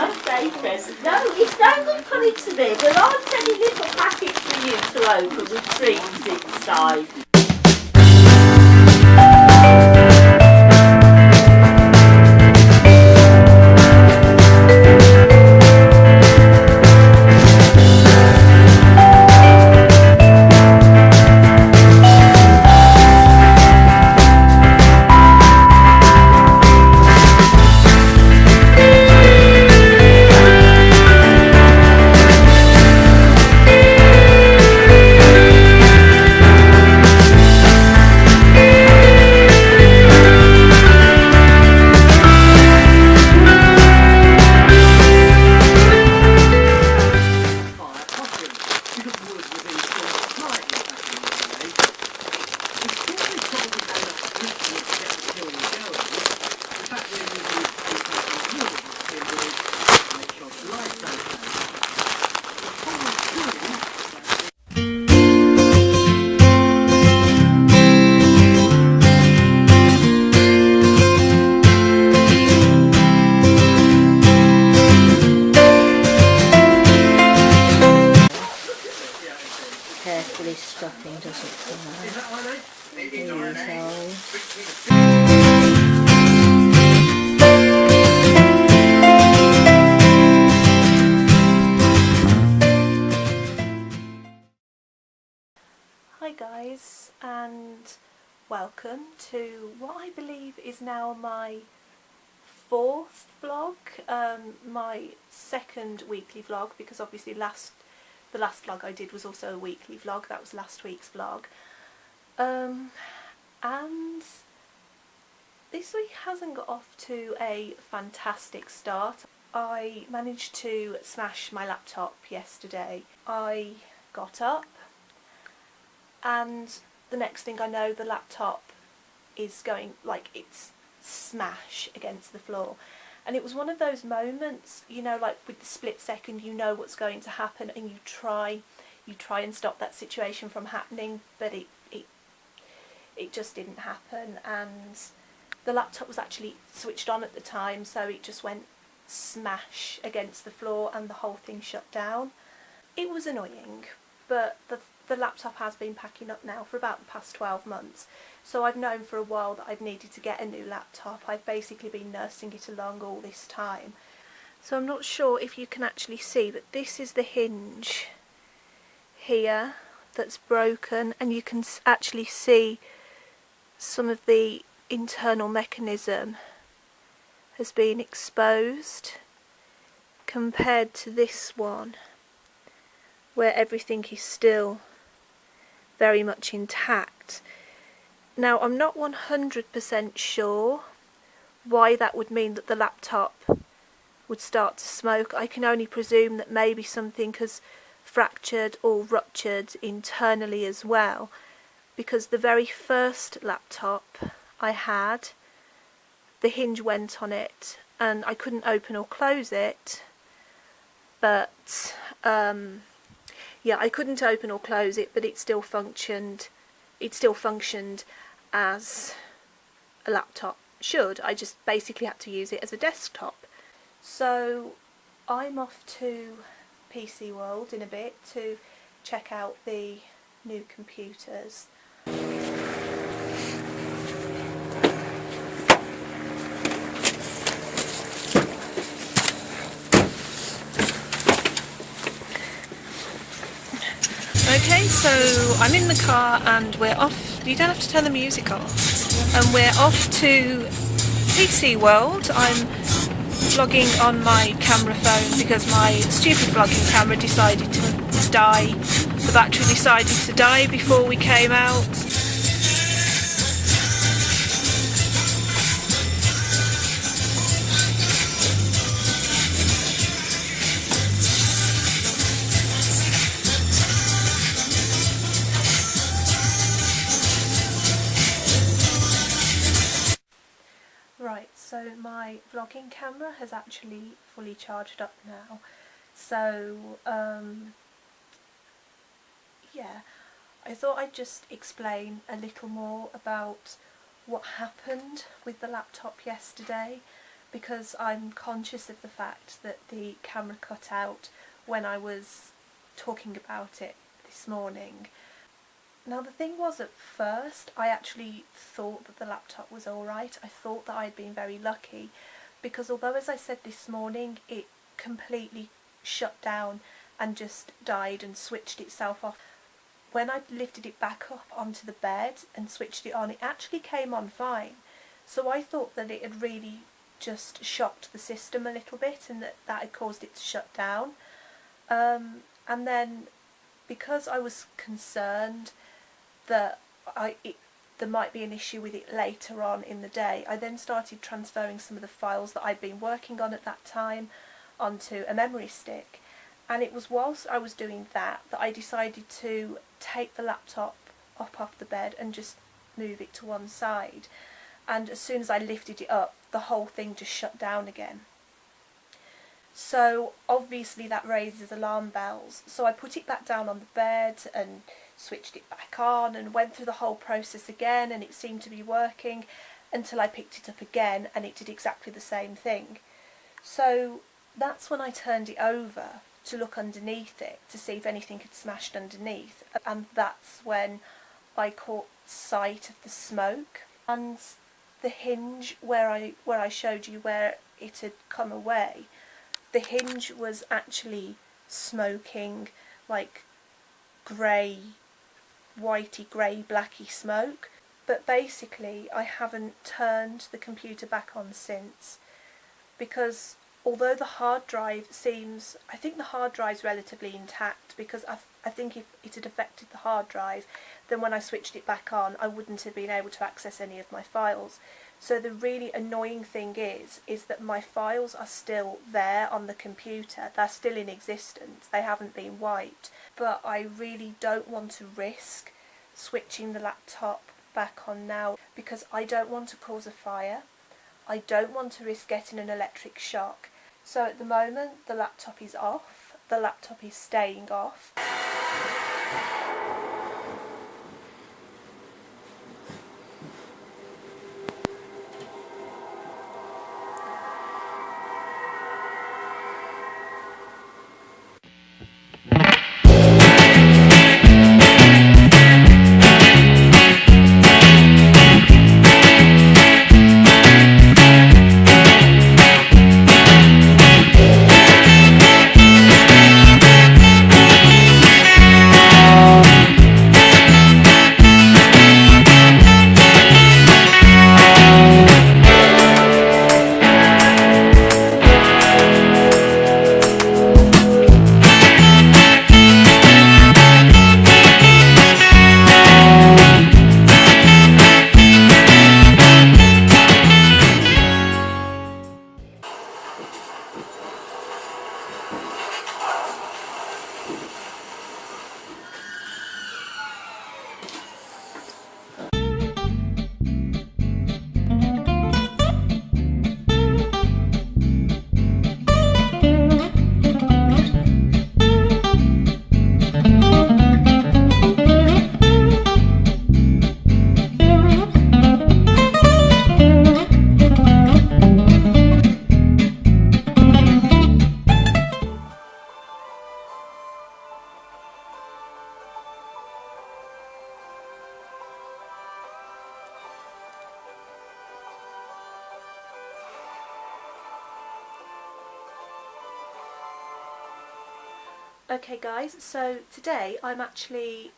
birthday present. No, it's no good coming to me. There aren't any little packets for you to open with treats inside. Carefully stuffing doesn't come out. Hi guys, and welcome to what I believe is now my fourth vlog, my second weekly vlog, because obviously the last vlog I did was also a weekly vlog. That was last week's vlog, and this week hasn't got off to a fantastic start. I managed to smash my laptop yesterday. I got up and the next thing I know, the laptop is going, like, it's smash against the floor. And it was one of those moments, you know, like with the split second you know what's going to happen and you try and stop that situation from happening, but it just didn't happen. And the laptop was actually switched on at the time, so it just went smash against the floor and the whole thing shut down. It was annoying, but the laptop has been packing up now for about the past 12 months, so I've known for a while that I've needed to get a new laptop. I've basically been nursing it along all this time. So I'm not sure if you can actually see, but this is the hinge here that's broken, and you can actually see some of the internal mechanism has been exposed compared to this one where everything is still very much intact. Now, I'm not 100% sure why that would mean that the laptop would start to smoke. I can only presume that maybe something has fractured or ruptured internally as well, because the very first laptop I had, the hinge went on it and I couldn't open or close it, but yeah, I couldn't open or close it, but it still functioned. It still functioned as a laptop should. I just basically had to use it as a desktop. So I'm off to PC World in a bit to check out the new computers. Okay, so I'm in the car and we're off. You don't have to turn the music off. And we're off to PC World. I'm vlogging on my camera phone because my stupid vlogging camera decided to die. The battery decided to die before we came out. Right, so my vlogging camera has actually fully charged up now, so yeah, I thought I'd just explain a little more about what happened with the laptop yesterday, because I'm conscious of the fact that the camera cut out when I was talking about it this morning. Now the thing was, at first I actually thought that the laptop was alright. I thought that I'd been very lucky, because although, as I said this morning, it completely shut down and just died and switched itself off, when I lifted it back up onto the bed and switched it on, it actually came on fine. So I thought that it had really just shocked the system a little bit, and that had caused it to shut down. And then, because I was concerned that there might be an issue with it later on in the day, I then started transferring some of the files that I'd been working on at that time onto a memory stick. And it was whilst I was doing that I decided to take the laptop up off the bed and just move it to one side. And as soon as I lifted it up, the whole thing just shut down again. So obviously that raises alarm bells. So I put it back down on the bed and switched it back on and went through the whole process again, and it seemed to be working until I picked it up again and it did exactly the same thing. So that's when I turned it over to look underneath it to see if anything had smashed underneath, and that's when I caught sight of the smoke, and the hinge where I showed you where it had come away, the hinge was actually smoking like grey, whitey grey blacky smoke. But basically I haven't turned the computer back on since, because although the hard drive seems, I think the hard drive's relatively intact, because I think if it had affected the hard drive, then when I switched it back on I wouldn't have been able to access any of my files. So the really annoying thing is that my files are still there on the computer, they're still in existence, they haven't been wiped, but I really don't want to risk switching the laptop back on now, because I don't want to cause a fire, I don't want to risk getting an electric shock. So at the moment the laptop is off, the laptop is staying off. Okay guys, so today I'm actually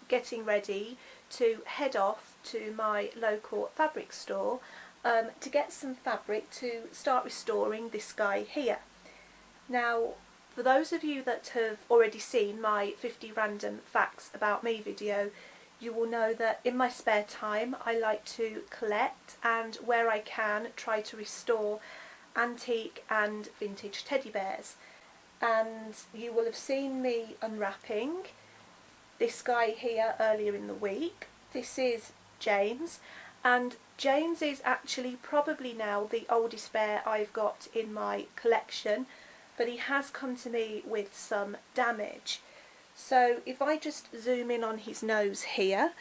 getting ready to head off to my local fabric store to get some fabric to start restoring this guy here. Now, for those of you that have already seen my 50 random facts about me video, you will know that in my spare time I like to collect and, where I can, try to restore antique and vintage teddy bears. And you will have seen me unwrapping this guy here earlier in the week. This is James, and James is actually probably now the oldest bear I've got in my collection, but he has come to me with some damage. So if I just zoom in on his nose here,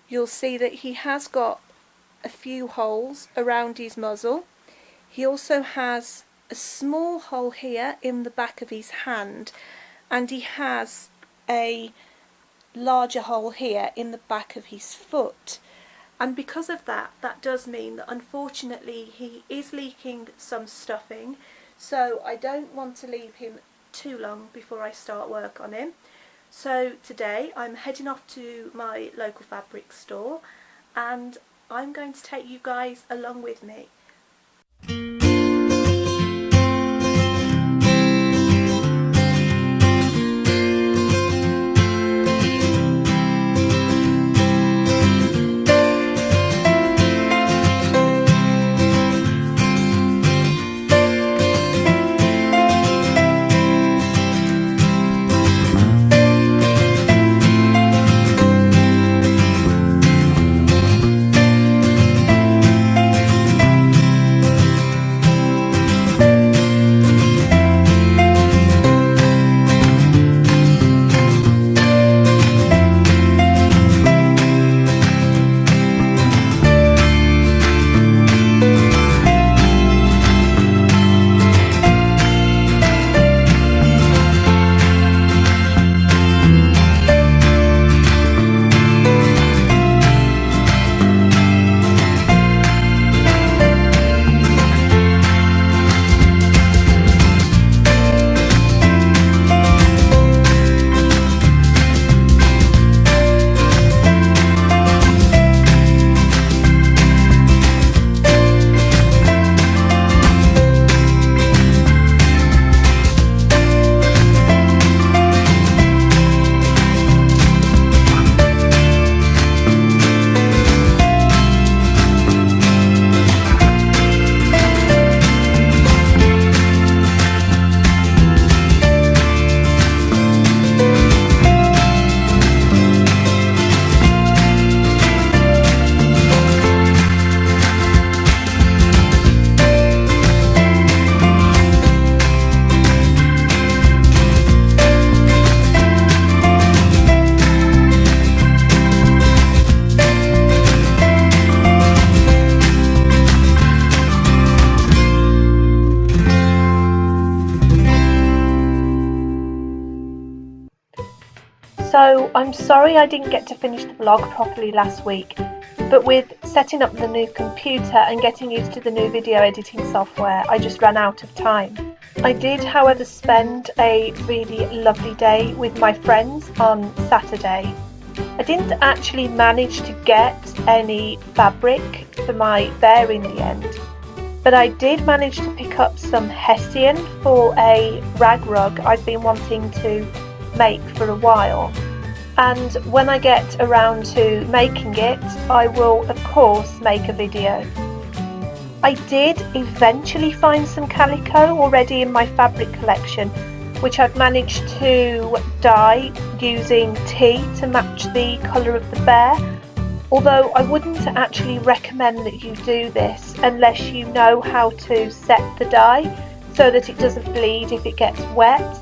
you'll see that he has got a few holes around his muzzle. He also has a small hole here in the back of his hand, and he has a larger hole here in the back of his foot. And because of that, that does mean that unfortunately he is leaking some stuffing, so I don't want to leave him too long before I start work on him. So today I'm heading off to my local fabric store and I'm going to take you guys along with me. So I'm sorry I didn't get to finish the vlog properly last week, but with setting up the new computer and getting used to the new video editing software, I just ran out of time. I did, however, spend a really lovely day with my friends on Saturday. I didn't actually manage to get any fabric for my bear in the end, but I did manage to pick up some hessian for a rag rug I've been wanting to make for a while, and when I get around to making it I will of course make a video. I did eventually find some calico already in my fabric collection, which I've managed to dye using tea to match the colour of the bear, although I wouldn't actually recommend that you do this unless you know how to set the dye so that it doesn't bleed if it gets wet.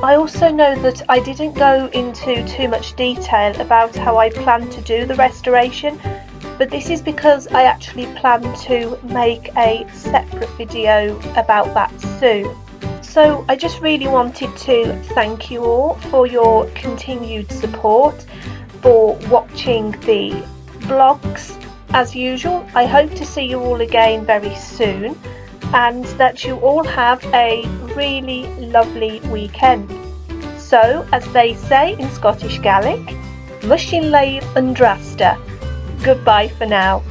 I also know that I didn't go into too much detail about how I plan to do the restoration, but this is because I actually plan to make a separate video about that soon. So I just really wanted to thank you all for your continued support, for watching the vlogs as usual. I hope to see you all again very soon, and that you all have a really lovely weekend. So, as they say in Scottish Gaelic, Mushin Leib and Drasta. Goodbye for now.